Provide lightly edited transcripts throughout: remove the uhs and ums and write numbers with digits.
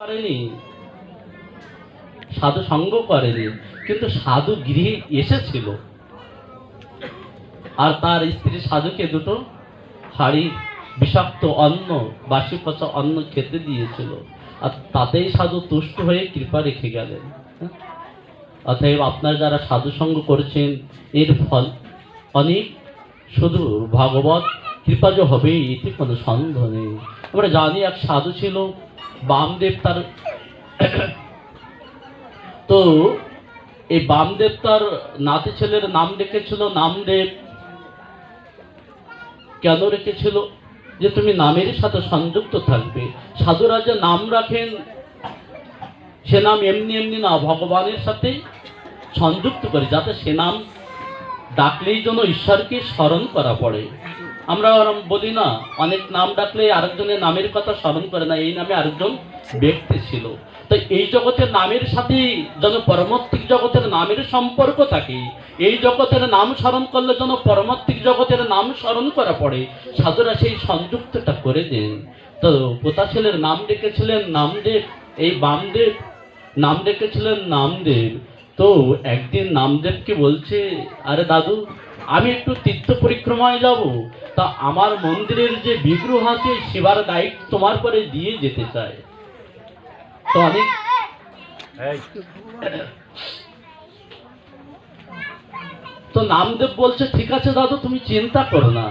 করেনি, সাধু সঙ্গ করেনি, কিন্তু সাধু গৃহে এসেছিল আর তার স্ত্রী সাধুকে দুটো হাড়ি বিষাক্ত অন্ন, বাসি পচা অন্ন খেতে দিয়েছিল, আর তাতেই সাধু তুষ্ট হয়ে কৃপা রেখে গেলেন। অতএব আপনারা যারা সাধু সঙ্গ করেছেন এর ফল অনেক শুধু ভগবত কৃপা যে হবে এতে কোনো সন্দেহ নেই। আমরা জানি এক সাধু ছিল বামদেব, তার তো এই বামদেব তার নাতি ছেলের নাম রেখেছিল নামদেব। কেন রেখেছিল? যে তুমি নামের সাথে সংযুক্ত থাকবে। সাধুরা যে নাম রাখেন সে নাম এমনি এমনি না, ভগবানের সাথে সংযুক্ত করে, যাতে সে নাম ডাকলেই যেন ঈশ্বরকে স্মরণ করা পড়ে। আমরা বলি না, অনেক নাম ডাকলে আরেকজনের নামের কথা স্মরণ করে না, এই নামে আরেকজন ব্যক্তি ছিল। তো এই জগতের নামের সাথে যেন পরমাত্মিক জগতের নামের সম্পর্ক থাকে। এই জগতের নাম স্মরণ করলে যেন পরমাত্মিক জগতের নাম স্মরণ করা পড়ে। সাধুরা সেই সংযুক্তটা করে দেন। তো পোতা ছেলের নাম রেখেছিলেন নামদেব, এই বামদেব নাম রেখেছিলেন নামদেব। তো একদিন নামদেবকে বলছে, আরে দাদু, আমি একটু তীর্থ পরিক্রমায় যাব, তা আমার মন্দিরের যে বিগ্রহ আছে সেবার দায়িত্ব তোমার পরে দিয়ে যেতে চাই। তো আমি তো নামদেব বলছে, ঠিক আছে দাদু, তুমি চিন্তা করো না,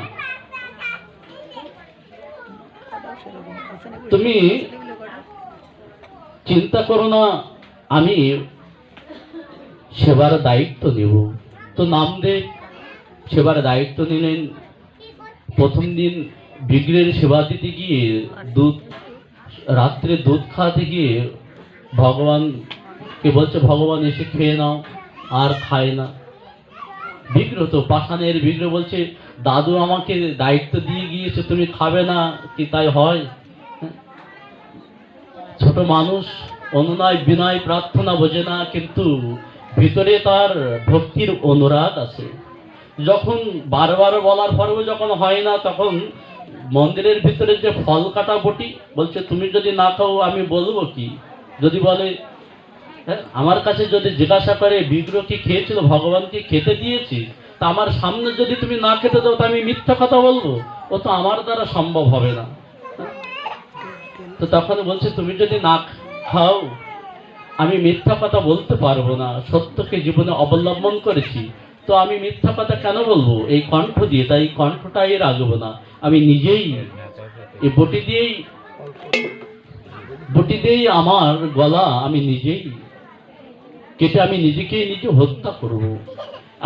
তুমি চিন্তা করো না, আমি সেবার দায়িত্ব নেব। তো নামদেব সেবার দায়িত্ব নিলেন। প্রথম দিন বিগ্রহের সেবা দিতে গিয়ে রাত্রে দুধ খাওয়াতে গিয়ে ভগবানকে বলছে, ভগবান এসে খেয়ে নাও, আর খায় না। বিগ্রহ তো পাষাণের বিগ্রহ বলছে, দাদু আমাকে দায়িত্ব দিয়ে গিয়েছে, তুমি খাবে না, কি তাই হয়? ছোট মানুষ অনুনয় বিনয় প্রার্থনা বোঝে না, কিন্তু ভিতরে তার ভক্তির অনুরাগ আছে। যখন বারবার বলার পরেও যখন হয় না, তখন মন্দিরের ভিতরে যে ফল কাটা বটি বলছে, তুমি যদি না খাও আমি বলবো কি? যদি বলে, হ্যাঁ, আমার কাছে যদি জিজ্ঞাসা করে বিগ্রহ কি খেয়েছিল, ভগবানকে খেতে দিয়েছি, তা আমার সামনে যদি তুমি না খেতে দাও, তা আমি মিথ্যা কথা বলবো? ও তো আমার দ্বারা সম্ভব হবে না। তো তখন বলছে, তুমি যদি না খাও আমি মিথ্যা কথা বলতে পারবো না, সত্যকে জীবনে অবলম্বন করেছি, তো আমি মিথ্যা কথা কেন বলবো এই কণ্ঠ দিয়ে? তাই কণ্ঠটাই রাখবো না, আমি নিজেই এই বটি দিয়েই আমার গলা আমি নিজেই কেটে আমি নিজেকে নিজে হত্যা করব।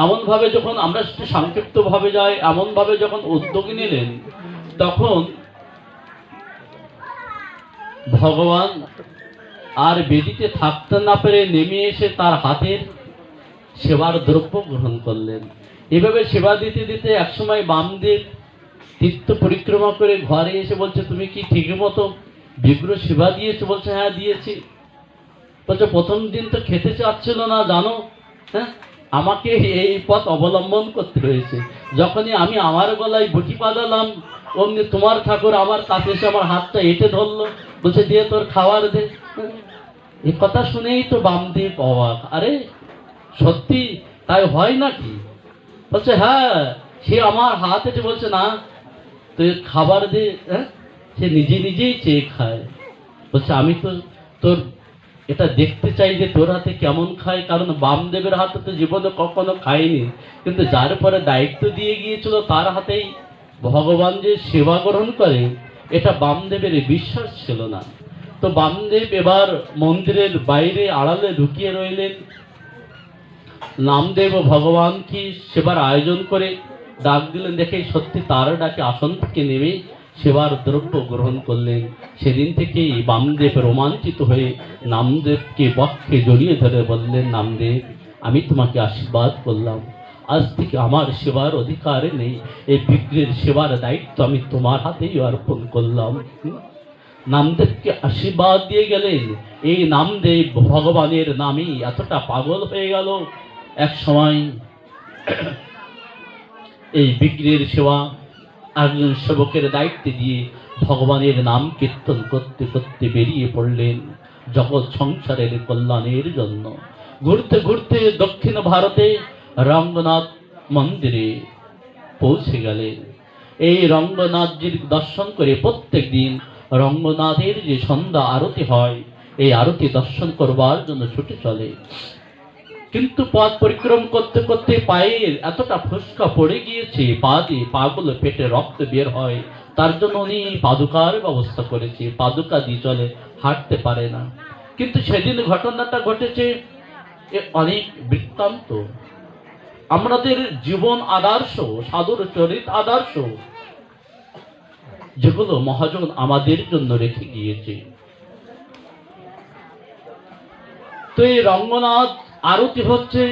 এমন ভাবে যখন আমরা সংক্ষিপ্ত ভাবে যাই, এমন ভাবে যখন উদ্যোগ নিলেন, তখন ভগবান আর বেদিতে থাকতে না পেরে নেমে এসে তার হাতের সেবার দ্রব্য গ্রহণ করলেন। এভাবে সেবা দিতে দিতে একসময় বামদেব তীর্থ পরিক্রমা করে ঘরে এসে বলছে, তুমি কি ঠিক মতো বিগ্রহ সেবা দিয়েছো? বলছে, হ্যাঁ দিয়েছি। বলছে, প্রথম দিন তো খেতে চাচ্ছিল না জানো, হ্যাঁ, আমাকে এই পথ অবলম্বন করতে হয়েছে। যখনই আমি আমার গলায় বটি বাঁধালাম, অমনি তোমার ঠাকুর আমার কাছে এসে আমার হাতটা এঁটে ধরলো, বলছে, দিয়ে তোর খাবার দে। এই কথা শুনেই তো বামদেব অবাক, আরে সত্যি তাই হয় নাকি? বলছে, হ্যাঁ, সে আমার হাত এটে বলছে, না তুই খাবার দে। হ্যাঁ, সে নিজে নিজেই চেয়ে খায়। বলছে, আমি তো তোর এটা দেখতে চাই যে তোর হাতে কেমন খায়, কারণ বামদেবের হাতে তো জীবনে কখনো খায়নি, কিন্তু যার পরে দায়িত্ব দিয়ে গিয়েছিল তার হাতেই ভগবান যে সেবা গ্রহণ করে, এটা বামদেবের বিশ্বাস ছিল না। তো বামদেব এবার মন্দিরের বাইরে আড়ালে ঢুকিয়ে রইলেন। নামদেব ও ভগবান কি সেবার আয়োজন করে ডাক দিলেন, দেখে সত্যি তার ডাকে আসন থেকে নেমে সেবার দ্রব্য গ্রহণ করলেন। সেদিন থেকেই বামদেব রোমাঞ্চিত হয়ে নামদেবকে বক্ষে জড়িয়ে ধরে বললেন, নামদেব, আমি তোমাকে আশীর্বাদ করলাম, আজ থেকে আমার সেবার অধিকার নেই, এই বিগ্রহের সেবার দায়িত্ব আমি তোমার হাতেই অর্পণ করলাম। নামদেবকে আশীর্বাদ দিয়ে গেলেন। এই নামদেব ভগবানের নামেই এতটা পাগল হয়ে গেল, এক সময় এই বিগ্রহের সেবা একজন সেবকের দায়িত্বে দিয়ে ভগবানের নাম কীর্তন করতে করতে বেরিয়ে পড়লেন। জগৎ সংসারের কল্যাণের জন্য। ঘুরতে ঘুরতে দক্ষিণ ভারতে রঙ্গনাথ মন্দিরে পৌঁছে গেলেন। এই রঙ্গনাথজির দর্শন করে প্রত্যেক দিন রঙ্গনাথের যে সন্ধ্যা আরতি হয়, এই আরতি দর্শন করবার জন্য ছুটে চলে। কিন্তু পথ পরিক্রম করতে করতে পায়ের এতটা ফোসকা পড়ে গিয়েছে, পাগুলো পেটে রক্ত বের হয়, তার জন্য উনি পাদুকার ব্যবস্থা করেছে, পাদুকা দিয়ে চলে, হাঁটতে পারে না। কিন্তু সেদিন ঘটনাটা ঘটেছে অনেক বৃত্তান্ত, আমাদের জীবন আদর্শ, সাধুর চরিত আদর্শ, যেগুলো মহাজন আমাদের জন্য রেখে গিয়েছে। তো এই রঙ্গনাথ আরতি হচ্ছে,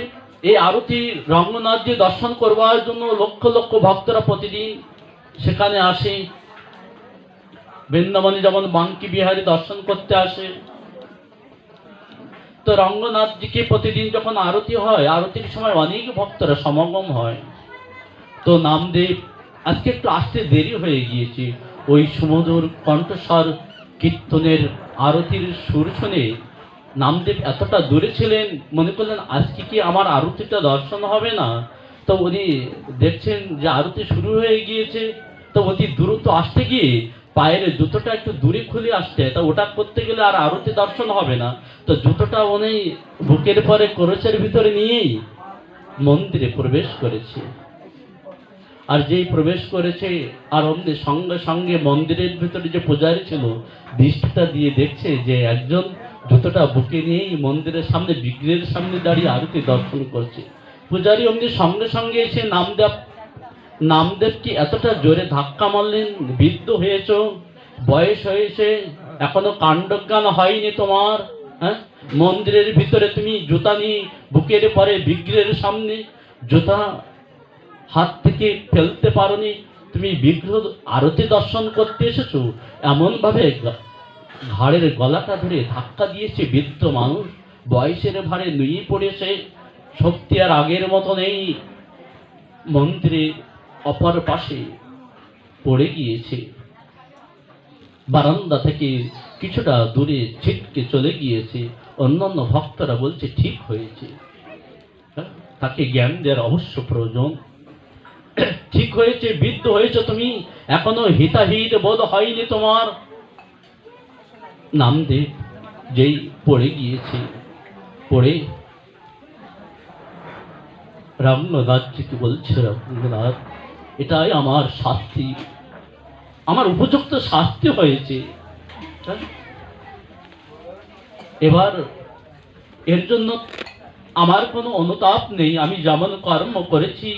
এই আরতি রঙ্গনাথ যে দর্শন করবার জন্য লক্ষ লক্ষ ভক্তরা প্রতিদিন সেখানে আসে। বৃন্দাবনে যেমন বাঙ্কি বিহারী দর্শন করতে আসে, তো রঙ্গনাথজিকে প্রতিদিন যখন আরতি হয়, আরতির সময় অনেক ভক্তরা সমাগম হয়। তো নামদেব আজকে একটু আসতে দেরি হয়ে গিয়েছে, ওই সুমধুর কণ্ঠস্বর কীর্তনের আরতির সুর শুনে নামদেব এতটা দূরে ছিলেন, মনে করলেন আজকে কি আমার আরতিটা দর্শন হবে না। তো উনি দেখছেন যে আরতি শুরু হয়ে গিয়েছে, তো অতি দ্রুত আসতে গিয়ে পায়ের জুতোটা একটু দূরে খুলে আসছে, তা ওটা করতে গেলে আর আরতি দর্শন হবে না। তো জুতোটা উনি বুকের পরে কলসের ভিতরে নিয়েই মন্দিরে প্রবেশ করেছে। আর যেই প্রবেশ করেছে, আর অমনি সঙ্গে সঙ্গে মন্দিরের ভিতরে যে পূজারী ছিল দৃষ্টিটা দিয়ে দেখছে যে একজন জুতোটা বুকে নিয়েই মন্দিরের সামনে বিগ্রহের সামনে দাঁড়িয়ে আরতি দর্শন করছে। পূজারী অমনি সঙ্গে সঙ্গে এসে নামদেব কি এতটা জোরে ধাক্কা মারলেন, বৃদ্ধ হয়েছ, বয়স হয়েছে, এখনো কাণ্ডজ্ঞান হয়নি তোমার, হ্যাঁ? মন্দিরের ভিতরে তুমি জুতা নিয়ে বুকের পরে বিগ্রহের সামনে জুতা হাত থেকে ফেলতে পারোনি, তুমি বিগ্রহ আরতি দর্শন করতে এসেছো। এমন ভাবে ঘাড়ের গলাটা ধরে ধাক্কা দিয়েছে বৃদ্ধ মানুষ, বয়সের ভারে নুয়ে পড়েছে, শক্তি আর আগের মতো নেই, মন্দিরে অপর পাশে পড়ে গিয়েছে। বারান্দা থেকে কিছুটা দূরে ছিটকে চলে গিয়েছে। অন্যান্য ভক্তরা বলছে ঠিক হয়েছে, তাকে জ্ঞান দেওয়ার অবশ্য প্রয়োজন। ঠিক হয়েছে, বৃদ্ধ হয়েছে তুমি, এখনো হিতাহিত বোধ হয়নি তোমার। নামদেব যেই পড়ে গিয়েছে, পড়ে রঙ্গনাথজিকে বলছে, রঙ্গনাথ এটাই আমার শাস্তি, আমার উপযুক্ত শাস্তি হয়েছে। এবার এর জন্য আমার কোনো অনুতাপ নেই, আমি যেমন কর্ম করেছি,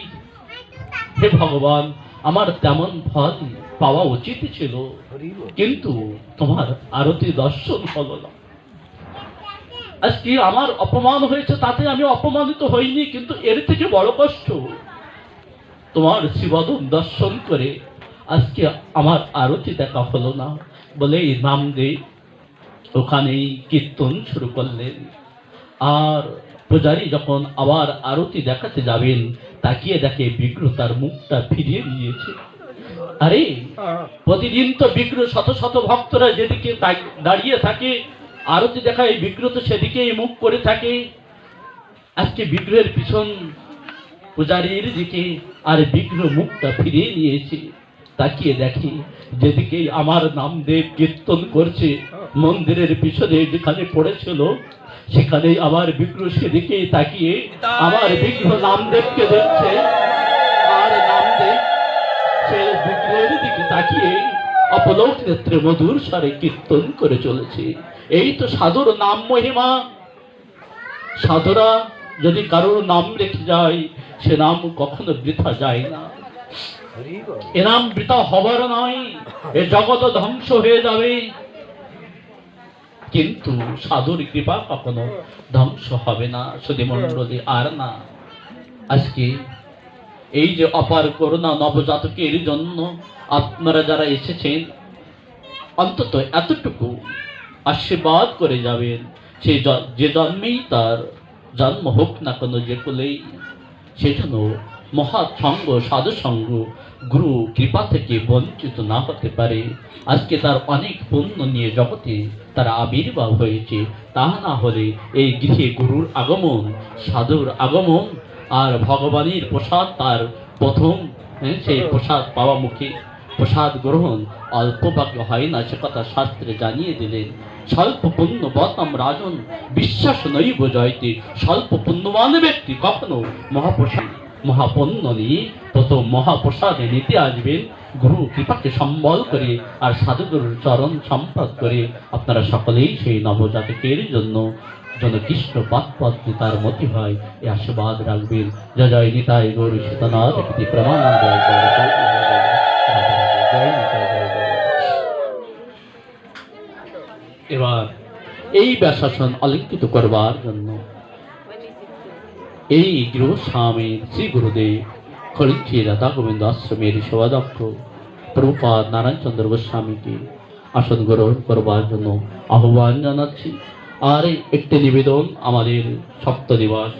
হে ভগবান আমার তেমন ফল পাওয়া উচিত ছিল, কিন্তু তোমার আরতি দর্শন হলো না। আজকে আমার অপমান হয়েছে, তাতে আমি অপমানিত হইনি, কিন্তু এর থেকে বড় কষ্ট তোমার শিবদম দর্শন করে আজকে আমার আরতি দেখা হলো না। বলে নামদেব ওখানেই কীর্তন শুরু করলেন। আর পূজারী যখন আবার আরতি দেখাতে যাবেন, তাকিয়ে দেখে বিগ্রহ তার মুখটা ফিরিয়ে নিয়েছে। আরে প্রতিদিন তো বিগ্রহ শত শত ভক্তরা যেদিকে দাঁড়িয়ে থাকে আরতি দেখায়, বিগ্রহ তো সেদিকেই মুখ করে থাকে। আজকে বিগ্রহের পিছন পূজারীর দিকে, আর বিগ্রহ মুখটা ফিরিয়ে নিয়েছে। তাকিয়ে দেখি যেদিকে আমার নামদেব কীর্তন করছে, মন্দিরের পিছনে যেখানে পড়েছিল সেখানেই আমার বিগ্রহ সেদিকে তাকিয়ে আমার বিগ্রহ নামদেবকে দেখছে, আর নামদেব সে বিগ্রহের দিকে তাকিয়ে অপলক নেত্রে মধুর স্বরে কীর্তন করে চলেছে। এই তো সাধুর নাম মহিমা। সাধুরা যদি কারোর নাম রেখে যায়, সে নাম কখনো বৃথা যায় না। এ নাম বৃথা হবার নয়, এ জগৎ ধ্বংস হয়ে যাবে, কিন্তু সাধুর কৃপা কখনো ধ্বংস হবে না। সুধী মণ্ডলী আর না, আজকে এই যে অপার করুণা নবজাতকের জন্য আপনারা যারা এসেছেন, অন্তত এতটুকু আশীর্বাদ করে যাবেন, সে যে জন্মেই তার জন্ম হোক না কেন যে কুলেই, সেজন্য মহাসঙ্গ সাধু সঙ্গ গুরু কৃপা থেকে বঞ্চিত না হতে পারে। আজকে তার অনেক পুণ্য নিয়ে জগতে তার আবির্ভাব হয়েছে। তা না হলে এই গৃহে গুরুর আগমন, সাধুর আগমন আর ভগবানের প্রসাদ তার প্রথম, সেই প্রসাদ পাওয়া মুখে প্রসাদ গ্রহণ অল্প ভাগ্য হয় না, সে কথা শাস্ত্রে জানিয়ে দিলেন। স্বল্প পুণ্যবতম রাজন বিশ্বাস নৈব জয়তে। স্বল্প পুণ্যবান ব্যক্তি কখনো মহাপুণ্য নিয়ে প্রথম মহাপ্রসাদে নিতে আসবেন গুরু কৃপাকে সম্বল করে আর সাধুগুরুর চরণ সম্পদ করে। আপনারা সকলেই সেই নবজাতকের জন্য যেন কৃষ্ণ পাদপদ্মে তার মতি হয় এই আশীর্বাদ রাখবেন। জয় জয় নিতাই গৌর সীতানাথ প্রমানন্দ। এবার এই ব্যাসাসন অলঙ্কিত করবার জন্য এই গৃহস্বামী শ্রী গুরুদেব খড়িঞ্চি রাধা গোবিন্দ আশ্রমের সেবাদক্ষ প্রভুপাদ নারায়ণচন্দ্র গোস্বামীকে আসন গ্রহণ করবার জন্য আহ্বান জানাচ্ছি। আর একটি নিবেদন, আমাদের সপ্তদিবস